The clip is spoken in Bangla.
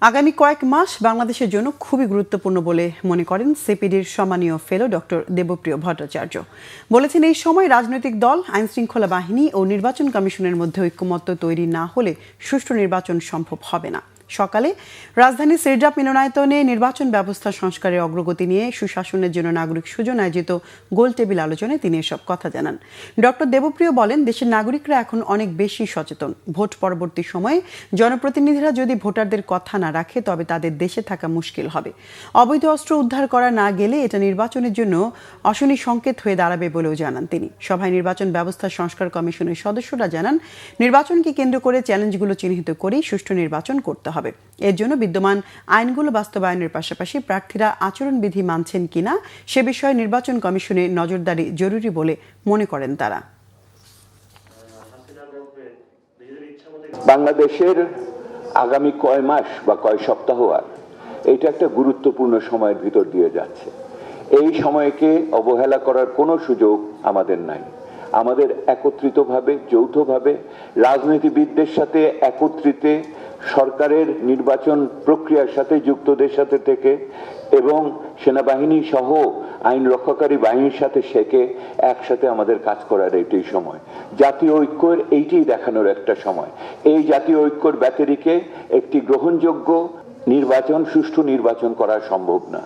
আগামী কয়েক মাস বাংলাদেশের জন্য খুবই গুরুত্বপূর্ণ বলে মনে করেন সিপিডির সম্মানীয় ফেলো ডক্টর দেবপ্রিয় ভট্টাচার্য। বলেছেন, এই সময় রাজনৈতিক দল, আইনশৃঙ্খলা বাহিনী ও নির্বাচন কমিশনের মধ্যে ঐক্যমত্য তৈরি না হলে সুষ্ঠু নির্বাচন সম্ভব হবে না। সকালে রাজধানীর সিরজাপ মিলনায়তনে নির্বাচন ব্যবস্থা সংস্কারের অগ্রগতি নিয়ে সুশাসনের জন্য নাগরিক সুজন আয়োজিত গোল টেবিল আলোচনায় তিনি এসব কথা জানান। ডক্টর দেবপ্রিয় বলেন, দেশের নাগরিকরা এখন অনেক বেশি সচেতন। ভোট পরবর্তী সময়ে জনপ্রতিনিধিরা যদি ভোটারদের কথা না রাখে তবে তাদের দেশে থাকা মুশকিল হবে। অবৈধ অস্ত্র উদ্ধার করা না গেলে এটা নির্বাচনের জন্য অশনি সংকেত হয়ে দাঁড়াবে বলেও জানান তিনি। সভায় নির্বাচন ব্যবস্থা সংস্কার কমিশনের সদস্যরা জানান, নির্বাচনকে কেন্দ্র করে চ্যালেঞ্জগুলো চিহ্নিত করেই সুষ্ঠু নির্বাচন করতে হবে। এর জন্য বিদ্যমান আইনগুলো বাস্তবায়নের পাশাপাশি প্রার্থীরা আচরণবিধি মানছেন কিনা সে বিষয়ে নির্বাচন কমিশনের নজরদারি জরুরি বলে মনে করেন তারা। বাংলাদেশের আগামী কয় মাস বা কয় সপ্তাহ আর এটা একটা গুরুত্বপূর্ণ সময়ের ভিতর দিয়ে যাচ্ছে। এই সময়কে অবহেলা করার কোনো সুযোগ আমাদের নাই। আমাদের একত্রিতভাবে, যৌথভাবে, রাজনীতিবিদদের সাথে একত্রিতে, সরকারের নির্বাচন প্রক্রিয়ার সাথে যুক্তদের সাথে থেকে এবং সেনাবাহিনী সহ আইন রক্ষাকারী বাহিনীর সাথে একসাথে আমাদের কাজ করার এটাই সময়। জাতীয় ঐক্যের এইটাই দেখানোর একটা সময়। এই জাতীয় ঐক্যের ব্যতিরেকে একটি গ্রহণযোগ্য নির্বাচন, সুষ্ঠু নির্বাচন করা সম্ভব না।